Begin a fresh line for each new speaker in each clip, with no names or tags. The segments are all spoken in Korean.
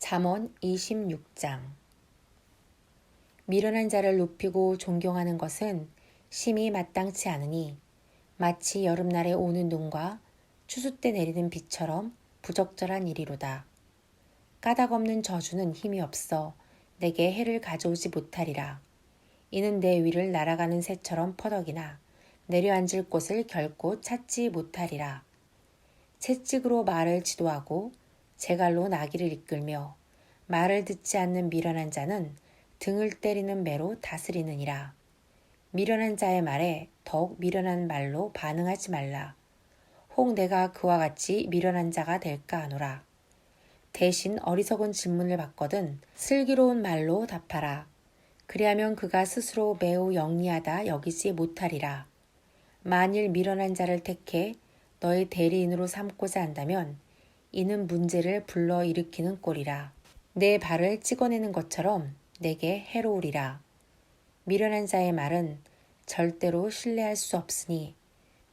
잠언 26장. 미련한 자를 높이고 존경하는 것은 심히 마땅치 않으니 마치 여름날에 오는 눈과 추수 때 내리는 비처럼 부적절한 일이로다. 까닭 없는 저주는 힘이 없어 내게 해를 가져오지 못하리라. 이는 내 위를 날아가는 새처럼 퍼덕이나 내려앉을 곳을 결코 찾지 못하리라. 채찍으로 말을 지도하고 제갈로 나귀를 이끌며 말을 듣지 않는 미련한 자는 등을 때리는 매로 다스리느니라. 미련한 자의 말에 더욱 미련한 말로 반응하지 말라. 혹 내가 그와 같이 미련한 자가 될까 하노라. 대신 어리석은 질문을 받거든 슬기로운 말로 답하라. 그리하면 그가 스스로 매우 영리하다 여기지 못하리라. 만일 미련한 자를 택해 너의 대리인으로 삼고자 한다면 이는 문제를 불러 일으키는 꼴이라. 내 발을 찍어내는 것처럼 내게 해로우리라. 미련한 자의 말은 절대로 신뢰할 수 없으니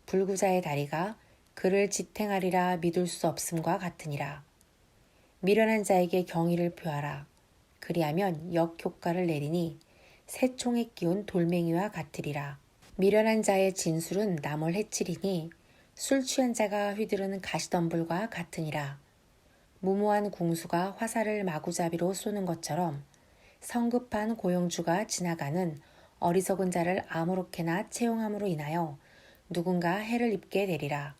불구자의 다리가 그를 지탱하리라 믿을 수 없음과 같으니라. 미련한 자에게 경의를 표하라. 그리하면 역효과를 내리니 새총에 끼운 돌멩이와 같으리라. 미련한 자의 진술은 남을 해치리니 술 취한 자가 휘두르는 가시덤불과 같으니라. 무모한 궁수가 화살을 마구잡이로 쏘는 것처럼 성급한 고용주가 지나가는 어리석은 자를 아무렇게나 채용함으로 인하여 누군가 해를 입게 되리라.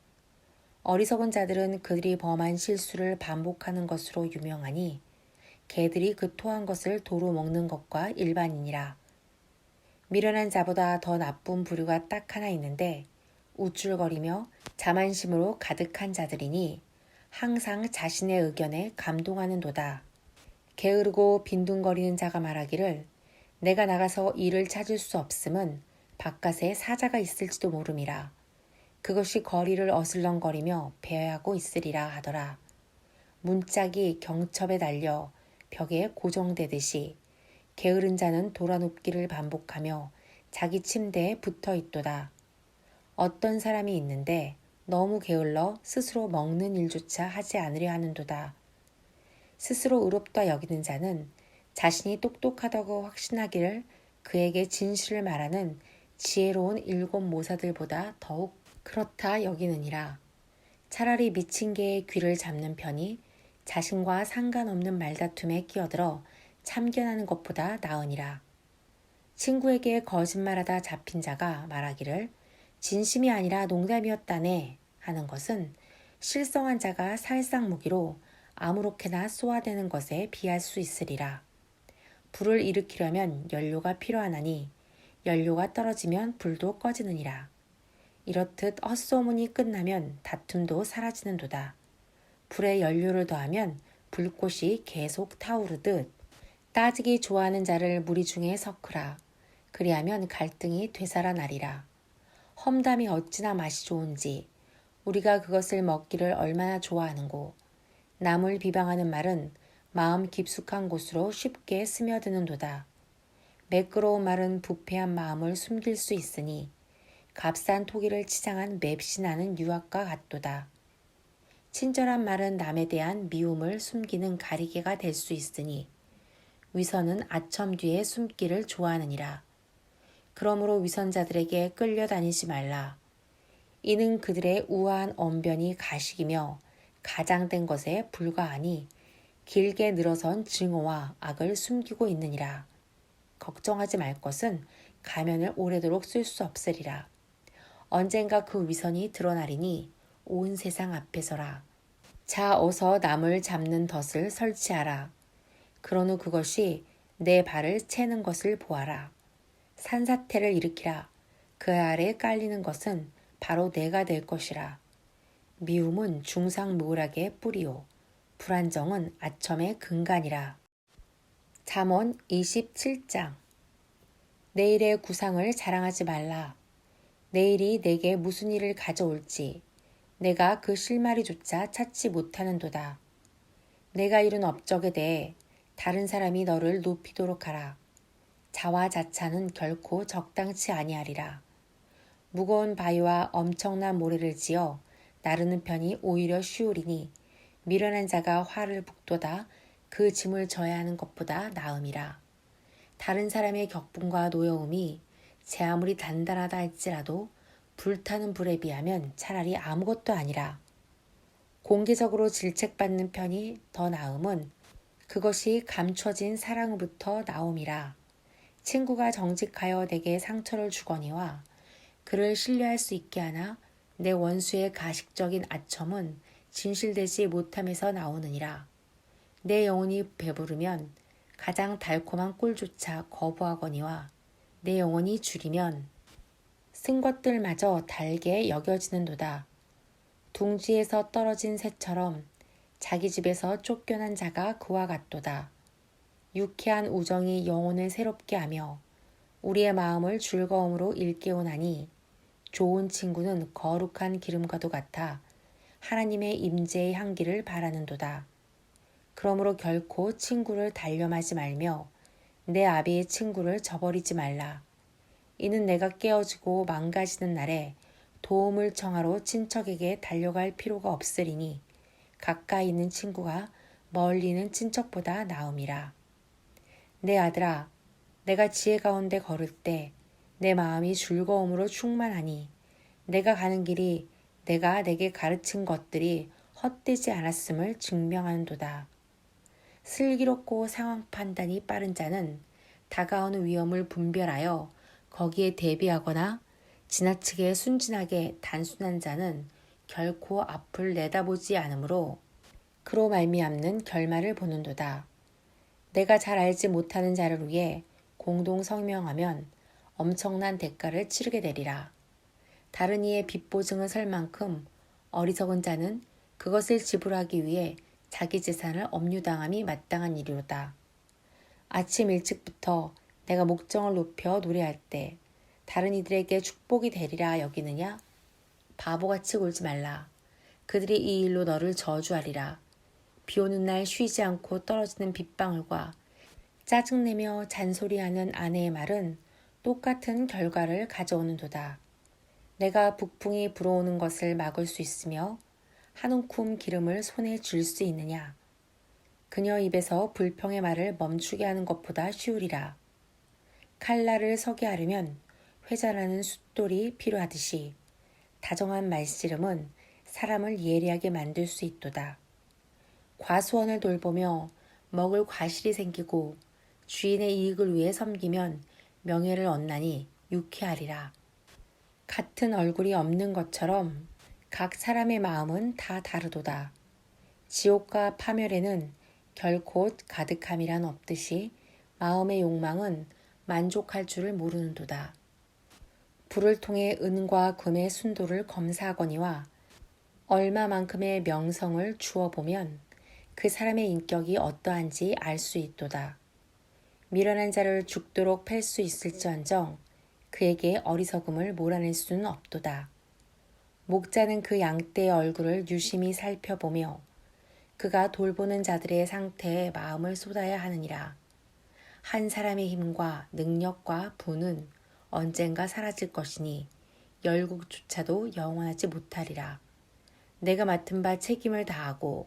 어리석은 자들은 그들이 범한 실수를 반복하는 것으로 유명하니 개들이 그 토한 것을 도로 먹는 것과 일반이니라. 미련한 자보다 더 나쁜 부류가 딱 하나 있는데 우쭐거리며 자만심으로 가득한 자들이니 항상 자신의 의견에 감동하는도다. 게으르고 빈둥거리는 자가 말하기를 내가 나가서 일을 찾을 수 없음은 바깥에 사자가 있을지도 모름이라. 그것이 거리를 어슬렁거리며 배회하고 있으리라 하더라. 문짝이 경첩에 달려 벽에 고정되듯이 게으른 자는 돌아눕기를 반복하며 자기 침대에 붙어 있도다. 어떤 사람이 있는데 너무 게을러 스스로 먹는 일조차 하지 않으려 하는도다. 스스로 의롭다 여기는 자는 자신이 똑똑하다고 확신하기를 그에게 진실을 말하는 지혜로운 일곱 모사들보다 더욱 그렇다 여기느니라. 차라리 미친 개의 귀를 잡는 편이 자신과 상관없는 말다툼에 끼어들어 참견하는 것보다 나으니라. 친구에게 거짓말하다 잡힌 자가 말하기를 진심이 아니라 농담이었다네 하는 것은 실성한 자가 살상무기로 아무렇게나 쏘아대는 것에 비할 수 있으리라. 불을 일으키려면 연료가 필요하나니 연료가 떨어지면 불도 꺼지느니라. 이렇듯 헛소문이 끝나면 다툼도 사라지는도다. 불에 연료를 더하면 불꽃이 계속 타오르듯 따지기 좋아하는 자를 무리 중에 섞으라. 그리하면 갈등이 되살아나리라. 험담이 어찌나 맛이 좋은지 우리가 그것을 먹기를 얼마나 좋아하는고. 남을 비방하는 말은 마음 깊숙한 곳으로 쉽게 스며드는도다. 매끄러운 말은 부패한 마음을 숨길 수 있으니 값싼 토기를 치장한 맵신하는 유학과 같도다. 친절한 말은 남에 대한 미움을 숨기는 가리개가 될 수 있으니 위선은 아첨 뒤에 숨기를 좋아하느니라. 그러므로 위선자들에게 끌려다니지 말라. 이는 그들의 우아한 언변이 가식이며 가장된 것에 불과하니 길게 늘어선 증오와 악을 숨기고 있느니라. 걱정하지 말 것은 가면을 오래도록 쓸 수 없으리라. 언젠가 그 위선이 드러나리니 온 세상 앞에서라. 자 어서 남을 잡는 덫을 설치하라. 그런 후 그것이 내 발을 채는 것을 보아라. 산사태를 일으키라. 그 아래 깔리는 것은 바로 내가 될 것이라. 미움은 중상모략의 뿌리요 불안정은 아첨의 근간이라. 잠언 27장. 내일의 구상을 자랑하지 말라. 내일이 내게 무슨 일을 가져올지 내가 그 실마리조차 찾지 못하는도다. 내가 이룬 업적에 대해 다른 사람이 너를 높이도록 하라. 자화자찬은 결코 적당치 아니하리라. 무거운 바위와 엄청난 모래를 지어 나르는 편이 오히려 쉬우리니 미련한 자가 활을 북돋아 그 짐을 져야 하는 것보다 나음이라. 다른 사람의 격분과 노여움이 제 아무리 단단하다 할지라도 불타는 불에 비하면 차라리 아무것도 아니라. 공개적으로 질책받는 편이 더 나음은 그것이 감춰진 사랑으로부터 나옴이라. 친구가 정직하여 내게 상처를 주거니와 그를 신뢰할 수 있게 하나 내 원수의 가식적인 아첨은 진실되지 못함에서 나오느니라. 내 영혼이 배부르면 가장 달콤한 꿀조차 거부하거니와 내 영혼이 줄이면 쓴 것들마저 달게 여겨지는도다. 둥지에서 떨어진 새처럼 자기 집에서 쫓겨난 자가 그와 같도다. 유쾌한 우정이 영혼을 새롭게 하며 우리의 마음을 즐거움으로 일깨우나니 좋은 친구는 거룩한 기름과도 같아 하나님의 임재의 향기를 바라는도다. 그러므로 결코 친구를 단념하지 말며 내 아비의 친구를 저버리지 말라. 이는 내가 깨어지고 망가지는 날에 도움을 청하러 친척에게 달려갈 필요가 없으리니 가까이 있는 친구가 멀리 있는 친척보다 나음이라. 내 아들아, 내가 지혜 가운데 걸을 때 내 마음이 즐거움으로 충만하니 내가 가는 길이 내가 내게 가르친 것들이 헛되지 않았음을 증명하는도다. 슬기롭고 상황 판단이 빠른 자는 다가오는 위험을 분별하여 거기에 대비하거나 지나치게 순진하게 단순한 자는 결코 앞을 내다보지 않으므로 그로 말미암는 결말을 보는도다. 내가 잘 알지 못하는 자를 위해 공동 성명하면 엄청난 대가를 치르게 되리라. 다른 이의 빚보증을 설 만큼 어리석은 자는 그것을 지불하기 위해 자기 재산을 업류당함이 마땅한 일이로다. 아침 일찍부터 내가 목정을 높여 노래할 때 다른 이들에게 축복이 되리라 여기느냐? 바보같이 굴지 말라. 그들이 이 일로 너를 저주하리라. 비 오는 날 쉬지 않고 떨어지는 빗방울과 짜증내며 잔소리하는 아내의 말은 똑같은 결과를 가져오는도다. 내가 북풍이 불어오는 것을 막을 수 있으며 한 움큼 기름을 손에 쥘 수 있느냐. 그녀 입에서 불평의 말을 멈추게 하는 것보다 쉬우리라. 칼날을 서게 하려면 회전하는 숫돌이 필요하듯이 다정한 말씨름은 사람을 예리하게 만들 수 있도다. 과수원을 돌보며 먹을 과실이 생기고 주인의 이익을 위해 섬기면 명예를 얻나니 유쾌하리라. 같은 얼굴이 없는 것처럼 각 사람의 마음은 다 다르도다. 지옥과 파멸에는 결코 가득함이란 없듯이 마음의 욕망은 만족할 줄을 모르는도다. 불을 통해 은과 금의 순도를 검사하거니와 얼마만큼의 명성을 주어보면 그 사람의 인격이 어떠한지 알 수 있도다. 미련한 자를 죽도록 팰 수 있을지언정 그에게 어리석음을 몰아낼 수는 없도다. 목자는 그 양떼의 얼굴을 유심히 살펴보며 그가 돌보는 자들의 상태에 마음을 쏟아야 하느니라. 한 사람의 힘과 능력과 부는 언젠가 사라질 것이니 열국조차도 영원하지 못하리라. 내가 맡은 바 책임을 다하고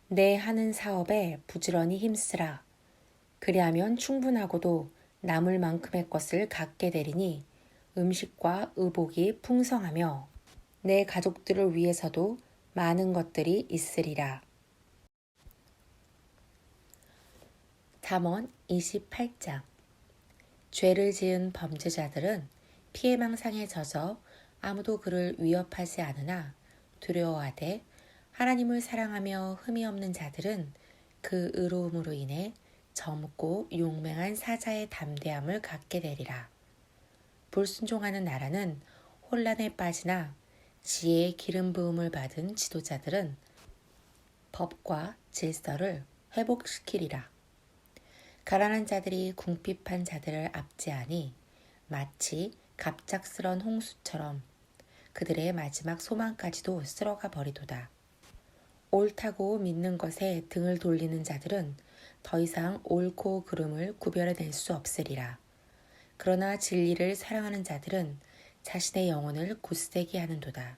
내 하는 사업에 부지런히 힘쓰라. 그리하면 충분하고도 남을 만큼의 것을 갖게 되리니 음식과 의복이 풍성하며 내 가족들을 위해서도 많은 것들이 있으리라. 잠언 28장. 죄를 지은 범죄자들은 피해망상에 젖어 아무도 그를 위협하지 않으나 두려워하되 하나님을 사랑하며 흠이 없는 자들은 그 의로움으로 인해 젊고 용맹한 사자의 담대함을 갖게 되리라. 불순종하는 나라는 혼란에 빠지나 지혜의 기름 부음을 받은 지도자들은 법과 질서를 회복시키리라. 가난한 자들이 궁핍한 자들을 압제하니 마치 갑작스런 홍수처럼 그들의 마지막 소망까지도 쓸어가 버리도다. 옳다고 믿는 것에 등을 돌리는 자들은 더 이상 옳고 그름을 구별해낼 수 없으리라. 그러나 진리를 사랑하는 자들은 자신의 영혼을 굳세게 하는도다.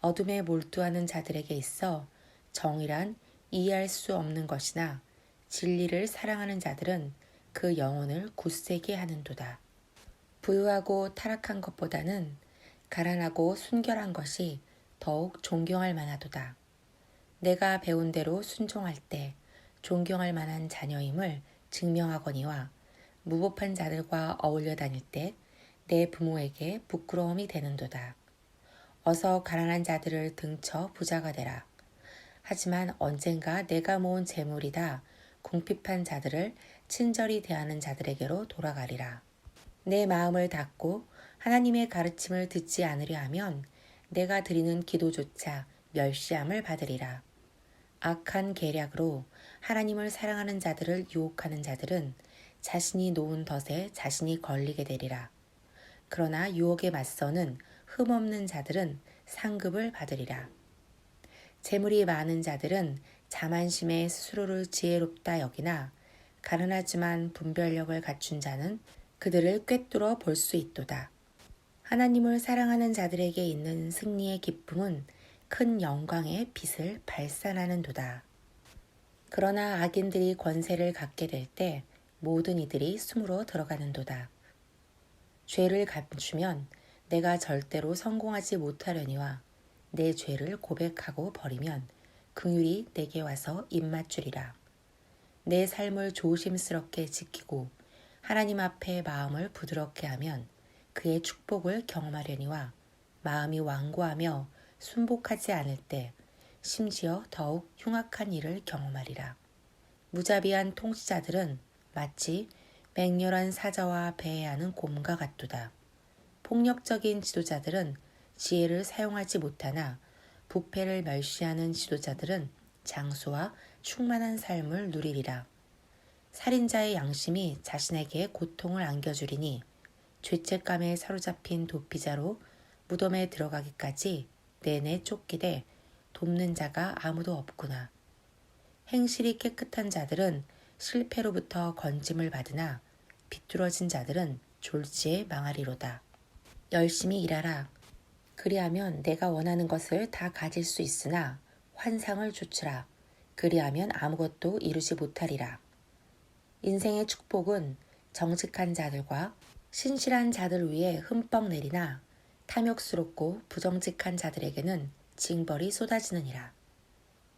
어둠에 몰두하는 자들에게 있어 정의란 이해할 수 없는 것이나 진리를 사랑하는 자들은 그 영혼을 굳세게 하는도다. 부유하고 타락한 것보다는 가난하고 순결한 것이 더욱 존경할 만하도다. 내가 배운 대로 순종할 때 존경할 만한 자녀임을 증명하거니와 무법한 자들과 어울려 다닐 때 내 부모에게 부끄러움이 되는도다. 어서 가난한 자들을 등쳐 부자가 되라. 하지만 언젠가 내가 모은 재물이다 궁핍한 자들을 친절히 대하는 자들에게로 돌아가리라. 내 마음을 닫고 하나님의 가르침을 듣지 않으려 하면 내가 드리는 기도조차 멸시함을 받으리라. 악한 계략으로 하나님을 사랑하는 자들을 유혹하는 자들은 자신이 놓은 덫에 자신이 걸리게 되리라. 그러나 유혹에 맞서는 흠없는 자들은 상급을 받으리라. 재물이 많은 자들은 자만심에 스스로를 지혜롭다 여기나 가난하지만 분별력을 갖춘 자는 그들을 꿰뚫어 볼 수 있도다. 하나님을 사랑하는 자들에게 있는 승리의 기쁨은 큰 영광의 빛을 발산하는도다. 그러나 악인들이 권세를 갖게 될 때 모든 이들이 숨으로 들어가는도다. 죄를 감추면 내가 절대로 성공하지 못하려니와 내 죄를 고백하고 버리면 긍휼이 내게 와서 입맞추리라. 내 삶을 조심스럽게 지키고 하나님 앞에 마음을 부드럽게 하면 그의 축복을 경험하려니와 마음이 완고하며 순복하지 않을 때 심지어 더욱 흉악한 일을 경험하리라. 무자비한 통치자들은 마치 맹렬한 사자와 배회하는 곰과 같도다. 폭력적인 지도자들은 지혜를 사용하지 못하나 부패를 멸시하는 지도자들은 장수와 충만한 삶을 누리리라. 살인자의 양심이 자신에게 고통을 안겨주리니 죄책감에 사로잡힌 도피자로 무덤에 들어가기까지 내내 쫓기되 돕는 자가 아무도 없구나. 행실이 깨끗한 자들은 실패로부터 건짐을 받으나 비뚤어진 자들은 졸지에 망하리로다. 열심히 일하라. 그리하면 내가 원하는 것을 다 가질 수 있으나 환상을 좇으라. 그리하면 아무것도 이루지 못하리라. 인생의 축복은 정직한 자들과 신실한 자들 위에 흠뻑 내리나 탐욕스럽고 부정직한 자들에게는 징벌이 쏟아지느니라.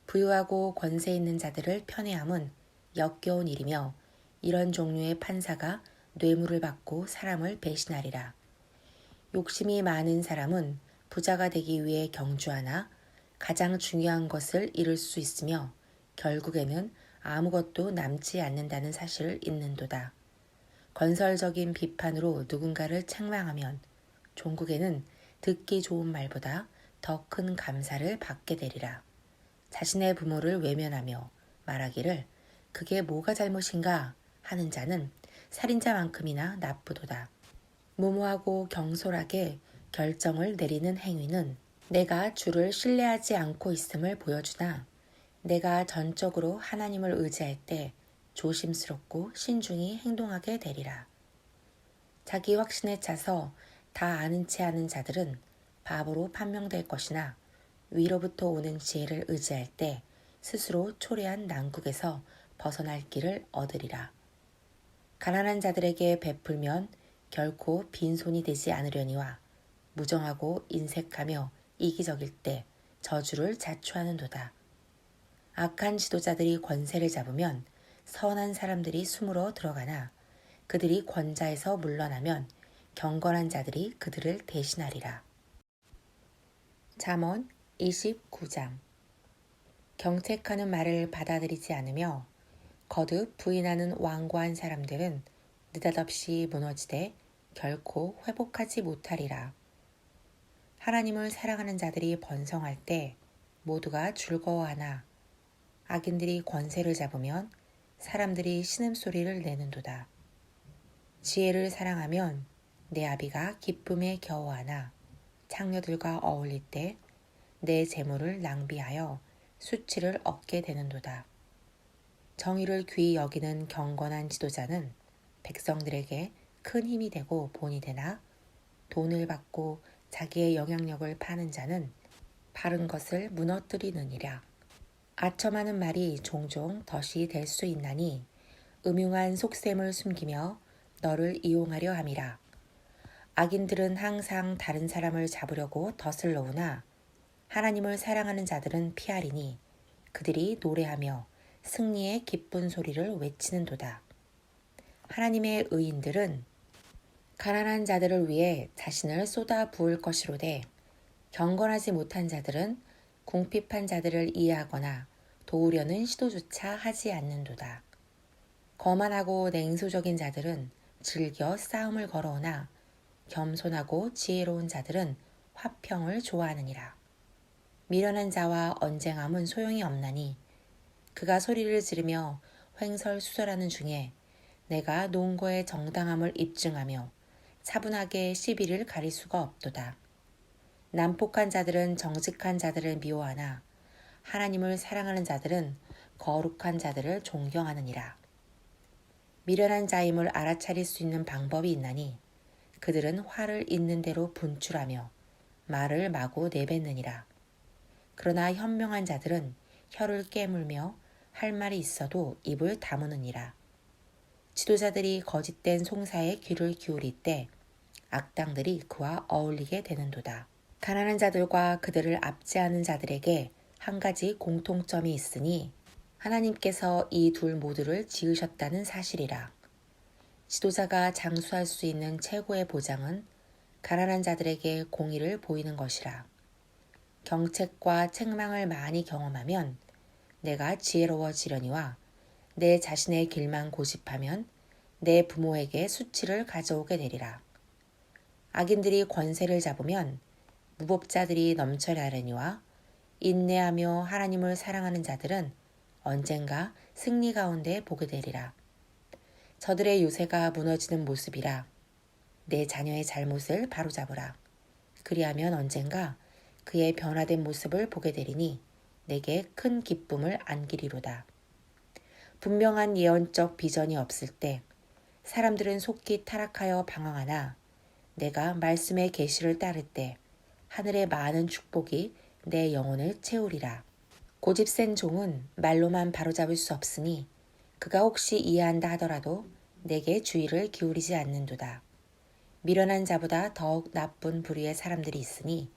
부유하고 권세 있는 자들을 편애함은 역겨운 일이며 이런 종류의 판사가 뇌물을 받고 사람을 배신하리라. 욕심이 많은 사람은 부자가 되기 위해 경주하나 가장 중요한 것을 잃을 수 있으며 결국에는 아무것도 남지 않는다는 사실을 잊는도다. 건설적인 비판으로 누군가를 책망하면 종국에는 듣기 좋은 말보다 더 큰 감사를 받게 되리라. 자신의 부모를 외면하며 말하기를 그게 뭐가 잘못인가 하는 자는 살인자만큼이나 나쁘도다. 무모하고 경솔하게 결정을 내리는 행위는 내가 주를 신뢰하지 않고 있음을 보여주나 내가 전적으로 하나님을 의지할 때 조심스럽고 신중히 행동하게 되리라. 자기 확신에 차서 다 아는 체 하는 자들은 바보로 판명될 것이나 위로부터 오는 지혜를 의지할 때 스스로 초래한 난국에서 벗어날 길을 얻으리라. 가난한 자들에게 베풀면 결코 빈손이 되지 않으려니와 무정하고 인색하며 이기적일 때 저주를 자초하는도다. 악한 지도자들이 권세를 잡으면 선한 사람들이 숨으로 들어가나 그들이 권자에서 물러나면 경건한 자들이 그들을 대신하리라. 잠언 29장. 경책하는 말을 받아들이지 않으며 거듭 부인하는 완고한 사람들은 느닷없이 무너지되 결코 회복하지 못하리라. 하나님을 사랑하는 자들이 번성할 때 모두가 즐거워하나 악인들이 권세를 잡으면 사람들이 신음소리를 내는도다. 지혜를 사랑하면 내 아비가 기쁨에 겨워하나 창녀들과 어울릴 때 내 재물을 낭비하여 수치를 얻게 되는도다. 정의를 귀히 여기는 경건한 지도자는 백성들에게 큰 힘이 되고 본이 되나 돈을 받고 자기의 영향력을 파는 자는 바른 것을 무너뜨리느니라. 아첨하는 말이 종종 덫이 될 수 있나니 음흉한 속셈을 숨기며 너를 이용하려 함이라. 악인들은 항상 다른 사람을 잡으려고 덫을 놓으나 하나님을 사랑하는 자들은 피하리니 그들이 노래하며 승리의 기쁜 소리를 외치는도다. 하나님의 의인들은 가난한 자들을 위해 자신을 쏟아 부을 것이로되 경건하지 못한 자들은 궁핍한 자들을 이해하거나 도우려는 시도조차 하지 않는도다. 거만하고 냉소적인 자들은 즐겨 싸움을 걸어오나 겸손하고 지혜로운 자들은 화평을 좋아하느니라. 미련한 자와 언쟁함은 소용이 없나니 그가 소리를 지르며 횡설수설하는 중에 내가 논거의 정당함을 입증하며 차분하게 시비를 가릴 수가 없도다. 난폭한 자들은 정직한 자들을 미워하나 하나님을 사랑하는 자들은 거룩한 자들을 존경하느니라. 미련한 자임을 알아차릴 수 있는 방법이 있나니 그들은 화를 있는 대로 분출하며 말을 마구 내뱉느니라. 그러나 현명한 자들은 혀를 깨물며 할 말이 있어도 입을 다무느니라. 지도자들이 거짓된 송사에 귀를 기울일 때 악당들이 그와 어울리게 되는도다. 가난한 자들과 그들을 압제하는 자들에게 한 가지 공통점이 있으니 하나님께서 이 둘 모두를 지으셨다는 사실이라. 지도자가 장수할 수 있는 최고의 보장은 가난한 자들에게 공의를 보이는 것이라. 경책과 책망을 많이 경험하면 내가 지혜로워지려니와 내 자신의 길만 고집하면 내 부모에게 수치를 가져오게 되리라. 악인들이 권세를 잡으면 무법자들이 넘쳐나려니와 인내하며 하나님을 사랑하는 자들은 언젠가 승리 가운데 보게 되리라. 저들의 요새가 무너지는 모습이라. 내 자녀의 잘못을 바로잡으라. 그리하면 언젠가 그의 변화된 모습을 보게 되리니 내게 큰 기쁨을 안기리로다. 분명한 예언적 비전이 없을 때 사람들은 속히 타락하여 방황하나 내가 말씀의 계시를 따를 때 하늘의 많은 축복이 내 영혼을 채우리라. 고집센 종은 말로만 바로잡을 수 없으니 그가 혹시 이해한다 하더라도 내게 주의를 기울이지 않는도다. 미련한 자보다 더욱 나쁜 부류의 사람들이 있으니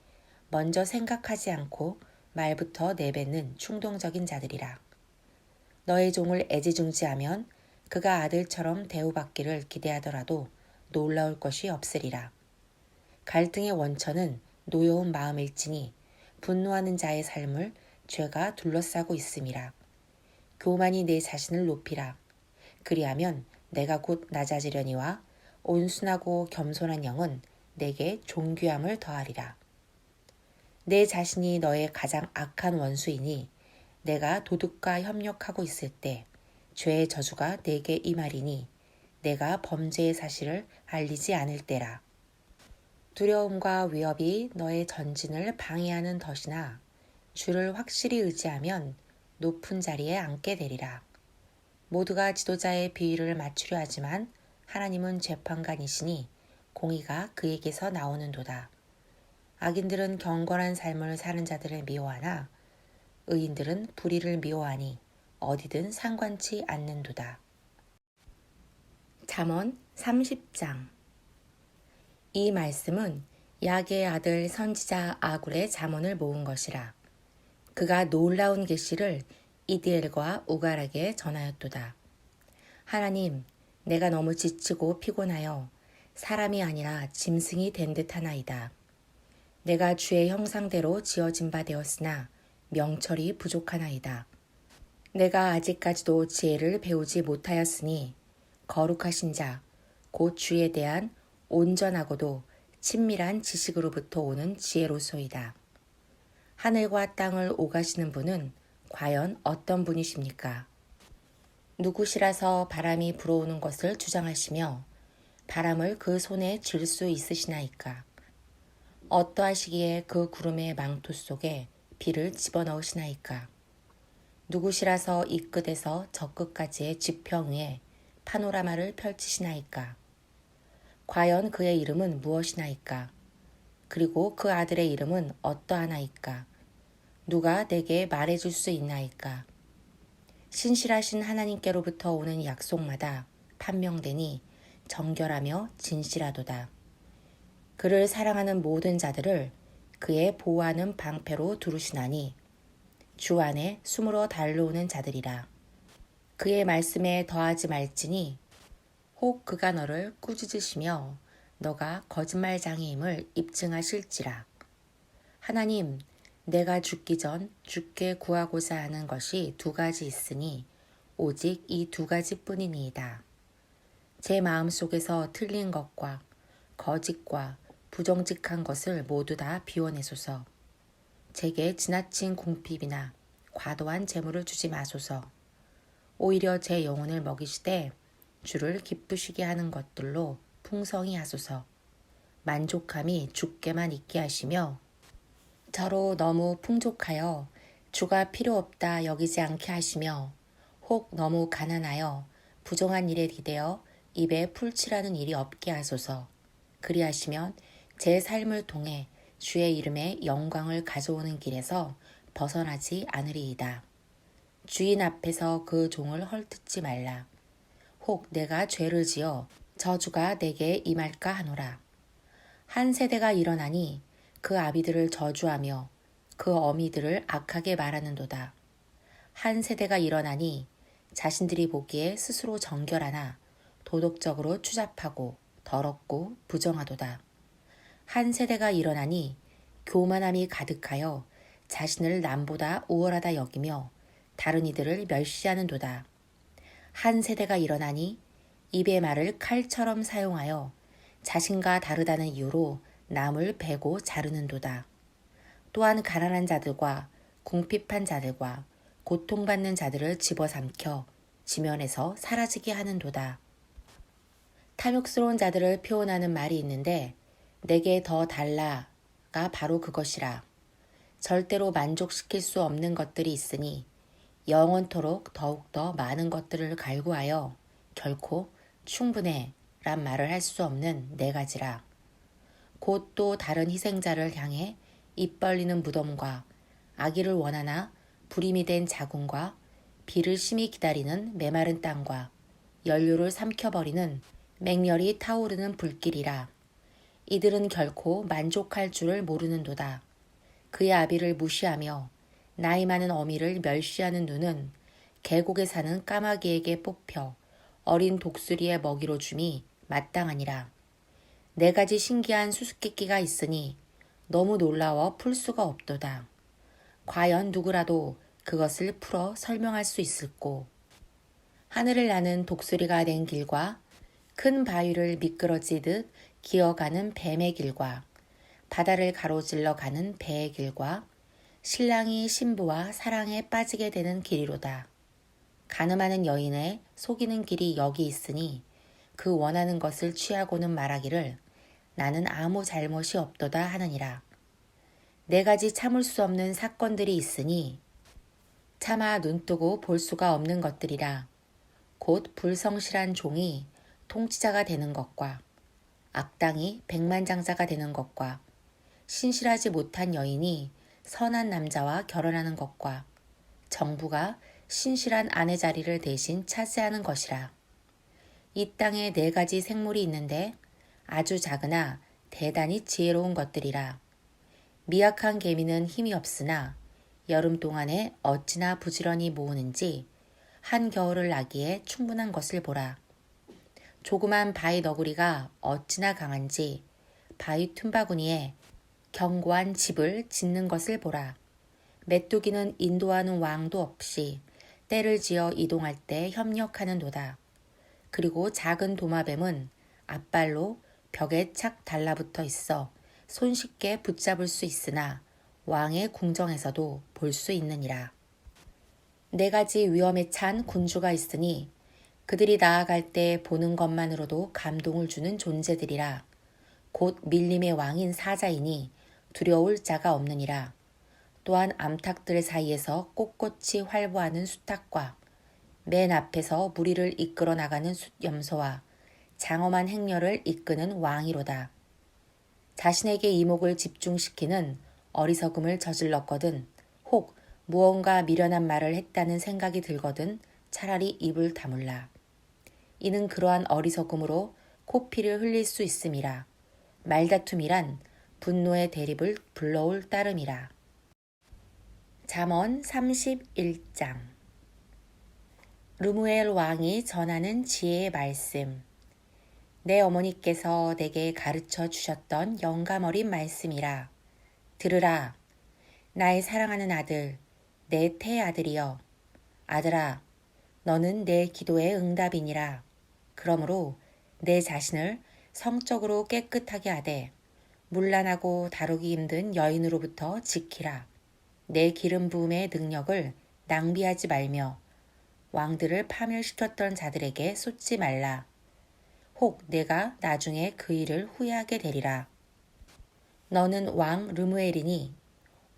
먼저 생각하지 않고 말부터 내뱉는 충동적인 자들이라. 너의 종을 애지중지하면 그가 아들처럼 대우받기를 기대하더라도 놀라울 것이 없으리라. 갈등의 원천은 노여운 마음일지니 분노하는 자의 삶을 죄가 둘러싸고 있음이라. 교만이 내 자신을 높이라. 그리하면 내가 곧 낮아지려니와 온순하고 겸손한 영은 내게 존귀함을 더하리라. 내 자신이 너의 가장 악한 원수이니 내가 도둑과 협력하고 있을 때 죄의 저주가 내게 임하리니 내가 범죄의 사실을 알리지 않을 때라. 두려움과 위협이 너의 전진을 방해하는 덫이나 주를 확실히 의지하면 높은 자리에 앉게 되리라. 모두가 지도자의 비위를 맞추려 하지만 하나님은 재판관이시니 공의가 그에게서 나오는도다. 악인들은 경건한 삶을 사는 자들을 미워하나 의인들은 불의를 미워하니 어디든 상관치 않는도다. 잠언 30장. 이 말씀은 야게의 아들 선지자 아굴의 잠언을 모은 것이라. 그가 놀라운 계시를 이디엘과 우갈에게 전하였도다. 하나님, 내가 너무 지치고 피곤하여 사람이 아니라 짐승이 된 듯하나이다. 내가 주의 형상대로 지어진 바 되었으나 명철이 부족하나이다. 내가 아직까지도 지혜를 배우지 못하였으니 거룩하신 자, 곧 주에 대한 온전하고도 친밀한 지식으로부터 오는 지혜로소이다. 하늘과 땅을 오가시는 분은 과연 어떤 분이십니까? 누구시라서 바람이 불어오는 것을 주장하시며 바람을 그 손에 쥘 수 있으시나이까? 어떠하시기에 그 구름의 망토 속에 비를 집어넣으시나이까? 누구시라서 이 끝에서 저 끝까지의 지평 위에 파노라마를 펼치시나이까? 과연 그의 이름은 무엇이나이까? 그리고 그 아들의 이름은 어떠하나이까? 누가 내게 말해줄 수 있나이까. 신실하신 하나님께로부터 오는 약속마다 판명되니 정결하며 진실하도다. 그를 사랑하는 모든 자들을 그의 보호하는 방패로 두르시나니 주 안에 숨으로 달려오는 자들이라. 그의 말씀에 더하지 말지니 혹 그가 너를 꾸짖으시며 너가 거짓말장애임을 입증하실지라. 하나님, 내가 죽기 전 주께 구하고자 하는 것이 두 가지 있으니 오직 이 두 가지뿐이니이다. 제 마음속에서 틀린 것과 거짓과 부정직한 것을 모두 다 비워내소서. 제게 지나친 궁핍이나 과도한 재물을 주지 마소서. 오히려 제 영혼을 먹이시되 주를 기쁘시게 하는 것들로 풍성히 하소서. 만족함이 주께만 있게 하시며 저로 너무 풍족하여 주가 필요 없다 여기지 않게 하시며 혹 너무 가난하여 부정한 일에 기대어 입에 풀칠하는 일이 없게 하소서. 그리하시면 제 삶을 통해 주의 이름에 영광을 가져오는 길에서 벗어나지 않으리이다. 주인 앞에서 그 종을 헐뜯지 말라. 혹 내가 죄를 지어 저주가 내게 임할까 하노라. 한 세대가 일어나니 그 아비들을 저주하며 그 어미들을 악하게 말하는도다. 한 세대가 일어나니 자신들이 보기에 스스로 정결하나 도덕적으로 추잡하고 더럽고 부정하도다. 한 세대가 일어나니 교만함이 가득하여 자신을 남보다 우월하다 여기며 다른 이들을 멸시하는도다. 한 세대가 일어나니 입의 말을 칼처럼 사용하여 자신과 다르다는 이유로 남을 베고 자르는도다. 또한 가난한 자들과 궁핍한 자들과 고통받는 자들을 집어삼켜 지면에서 사라지게 하는도다. 탐욕스러운 자들을 표현하는 말이 있는데 내게 더 달라가 바로 그것이라. 절대로 만족시킬 수 없는 것들이 있으니 영원토록 더욱더 많은 것들을 갈구하여 결코 충분해 란 말을 할 수 없는 네 가지라. 곧 또 다른 희생자를 향해 입 벌리는 무덤과 아기를 원하나 불임이 된 자궁과 비를 심히 기다리는 메마른 땅과 연료를 삼켜버리는 맹렬히 타오르는 불길이라. 이들은 결코 만족할 줄을 모르는도다. 그의 아비를 무시하며 나이 많은 어미를 멸시하는 눈은 계곡에 사는 까마귀에게 뽑혀 어린 독수리의 먹이로 줌이 마땅하니라. 네 가지 신기한 수수께끼가 있으니 너무 놀라워 풀 수가 없도다. 과연 누구라도 그것을 풀어 설명할 수 있을꼬. 하늘을 나는 독수리가 낸 길과 큰 바위를 미끄러지듯 기어가는 뱀의 길과 바다를 가로질러 가는 배의 길과 신랑이 신부와 사랑에 빠지게 되는 길이로다. 가늠하는 여인의 속이는 길이 여기 있으니 그 원하는 것을 취하고는 말하기를 나는 아무 잘못이 없도다 하느니라. 네 가지 참을 수 없는 사건들이 있으니 차마 눈뜨고 볼 수가 없는 것들이라. 곧 불성실한 종이 통치자가 되는 것과 악당이 백만장자가 되는 것과 신실하지 못한 여인이 선한 남자와 결혼하는 것과 정부가 신실한 아내 자리를 대신 차지하는 것이라. 이 땅에 네 가지 생물이 있는데 아주 작으나 대단히 지혜로운 것들이라. 미약한 개미는 힘이 없으나 여름 동안에 어찌나 부지런히 모으는지 한겨울을 나기에 충분한 것을 보라. 조그만 바위 너구리가 어찌나 강한지 바위 틈바구니에 견고한 집을 짓는 것을 보라. 메뚜기는 인도하는 왕도 없이 떼를 지어 이동할 때 협력하는도다. 그리고 작은 도마뱀은 앞발로 벽에 착 달라붙어 있어 손쉽게 붙잡을 수 있으나 왕의 궁정에서도 볼 수 있느니라. 네 가지 위험에 찬 군주가 있으니 그들이 나아갈 때 보는 것만으로도 감동을 주는 존재들이라. 곧 밀림의 왕인 사자이니 두려울 자가 없느니라. 또한 암탉들 사이에서 꼿꼿이 활보하는 수탉과 맨 앞에서 무리를 이끌어 나가는 숫염소와 장엄한 행렬을 이끄는 왕이로다. 자신에게 이목을 집중시키는 어리석음을 저질렀거든 혹 무언가 미련한 말을 했다는 생각이 들거든 차라리 입을 다물라. 이는 그러한 어리석음으로 코피를 흘릴 수 있음이라. 말다툼이란 분노의 대립을 불러올 따름이라. 잠언 31장. 르무엘 왕이 전하는 지혜의 말씀. 내 어머니께서 내게 가르쳐 주셨던 영감 어린 말씀이라. 들으라. 나의 사랑하는 아들, 내 태아들이여. 아들아, 너는 내 기도의 응답이니라. 그러므로 내 자신을 성적으로 깨끗하게 하되 문란하고 다루기 힘든 여인으로부터 지키라. 내 기름 부음의 능력을 낭비하지 말며 왕들을 파멸시켰던 자들에게 쏟지 말라. 혹 내가 나중에 그 일을 후회하게 되리라. 너는 왕 르무엘이니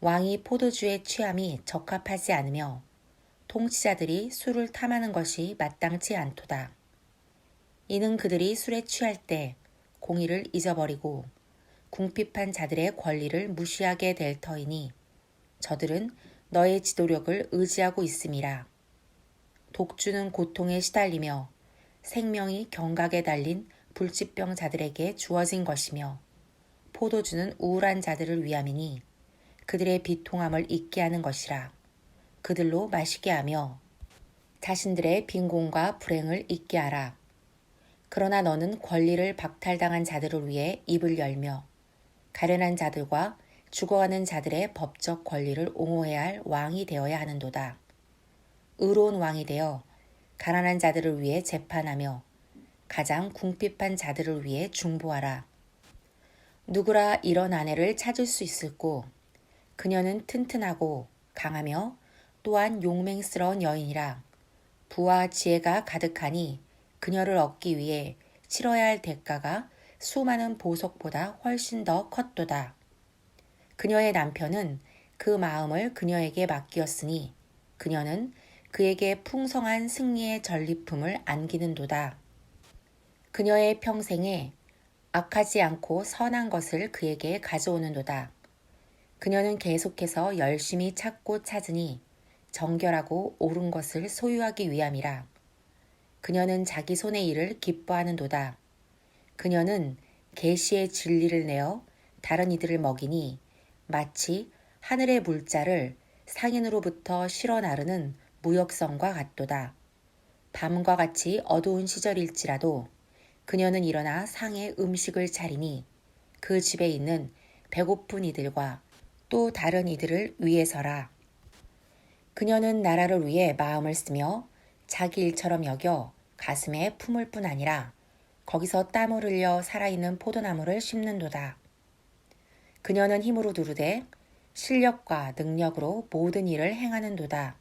왕이 포도주의 취함이 적합하지 않으며 통치자들이 술을 탐하는 것이 마땅치 않도다. 이는 그들이 술에 취할 때 공의를 잊어버리고 궁핍한 자들의 권리를 무시하게 될 터이니 저들은 너의 지도력을 의지하고 있음이라. 독주는 고통에 시달리며 생명이 경각에 달린 불치병 자들에게 주어진 것이며 포도주는 우울한 자들을 위함이니 그들의 비통함을 잊게 하는 것이라. 그들로 마시게 하며 자신들의 빈곤과 불행을 잊게 하라. 그러나 너는 권리를 박탈당한 자들을 위해 입을 열며 가련한 자들과 죽어가는 자들의 법적 권리를 옹호해야 할 왕이 되어야 하는도다. 의로운 왕이 되어 가난한 자들을 위해 재판하며 가장 궁핍한 자들을 위해 중보하라. 누구라 이런 아내를 찾을 수 있을꼬. 그녀는 튼튼하고 강하며 또한 용맹스러운 여인이라. 부와 지혜가 가득하니 그녀를 얻기 위해 치러야 할 대가가 수많은 보석보다 훨씬 더 컸도다. 그녀의 남편은 그 마음을 그녀에게 맡기었으니 그녀는 그에게 풍성한 승리의 전리품을 안기는도다. 그녀의 평생에 악하지 않고 선한 것을 그에게 가져오는도다. 그녀는 계속해서 열심히 찾고 찾으니 정결하고 옳은 것을 소유하기 위함이라. 그녀는 자기 손의 일을 기뻐하는도다. 그녀는 계시의 진리를 내어 다른 이들을 먹이니 마치 하늘의 물자를 상인으로부터 실어 나르는 무역성과 같도다. 밤과 같이 어두운 시절일지라도 그녀는 일어나 상의 음식을 차리니 그 집에 있는 배고픈 이들과 또 다른 이들을 위해서라. 그녀는 나라를 위해 마음을 쓰며 자기 일처럼 여겨 가슴에 품을 뿐 아니라 거기서 땀을 흘려 살아있는 포도나무를 심는도다. 그녀는 힘으로 두르되 실력과 능력으로 모든 일을 행하는도다.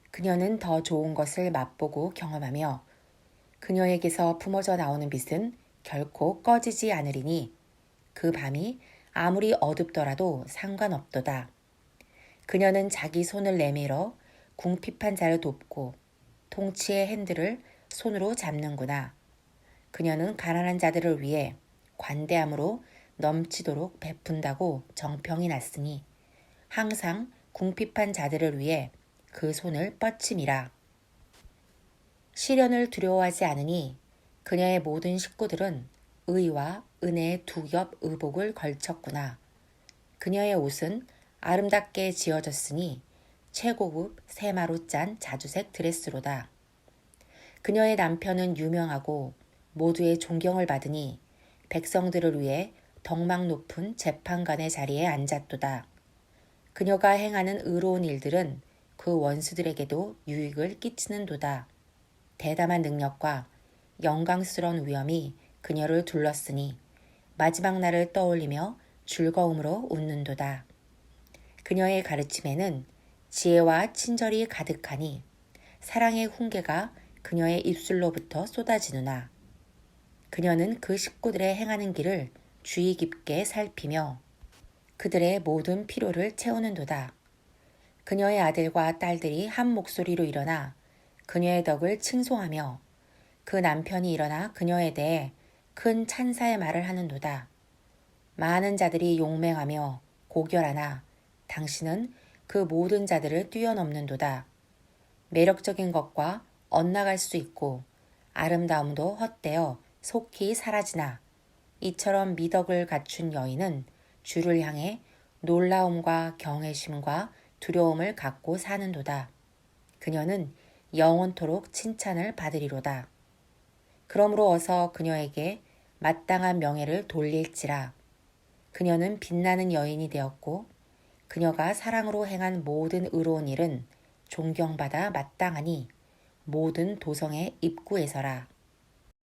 그녀는 더 좋은 것을 맛보고 경험하며 그녀에게서 품어져 나오는 빛은 결코 꺼지지 않으리니 그 밤이 아무리 어둡더라도 상관없도다. 그녀는 자기 손을 내밀어 궁핍한 자를 돕고 통치의 핸들을 손으로 잡는구나. 그녀는 가난한 자들을 위해 관대함으로 넘치도록 베푼다고 정평이 났으니 항상 궁핍한 자들을 위해 그 손을 뻗침이라. 시련을 두려워하지 않으니 그녀의 모든 식구들은 의와 은혜의 두 겹 의복을 걸쳤구나. 그녀의 옷은 아름답게 지어졌으니 최고급 세마로 짠 자주색 드레스로다. 그녀의 남편은 유명하고 모두의 존경을 받으니 백성들을 위해 덕망 높은 재판관의 자리에 앉았도다. 그녀가 행하는 의로운 일들은 그 원수들에게도 유익을 끼치는도다. 대담한 능력과 영광스러운 위엄이 그녀를 둘렀으니 마지막 날을 떠올리며 즐거움으로 웃는도다. 그녀의 가르침에는 지혜와 친절이 가득하니 사랑의 훈계가 그녀의 입술로부터 쏟아지누나. 그녀는 그 식구들의 행하는 길을 주의 깊게 살피며 그들의 모든 필요를 채우는도다. 그녀의 아들과 딸들이 한 목소리로 일어나 그녀의 덕을 칭송하며 그 남편이 일어나 그녀에 대해 큰 찬사의 말을 하는도다. 많은 자들이 용맹하며 고결하나 당신은 그 모든 자들을 뛰어넘는도다. 매력적인 것과 엇나갈 수 있고 아름다움도 헛되어 속히 사라지나 이처럼 미덕을 갖춘 여인은 주를 향해 놀라움과 경외심과 두려움을 갖고 사는도다. 그녀는 영원토록 칭찬을 받으리로다. 그러므로 어서 그녀에게 마땅한 명예를 돌릴지라. 그녀는 빛나는 여인이 되었고 그녀가 사랑으로 행한 모든 의로운 일은 존경받아 마땅하니 모든 도성의 입구에서라.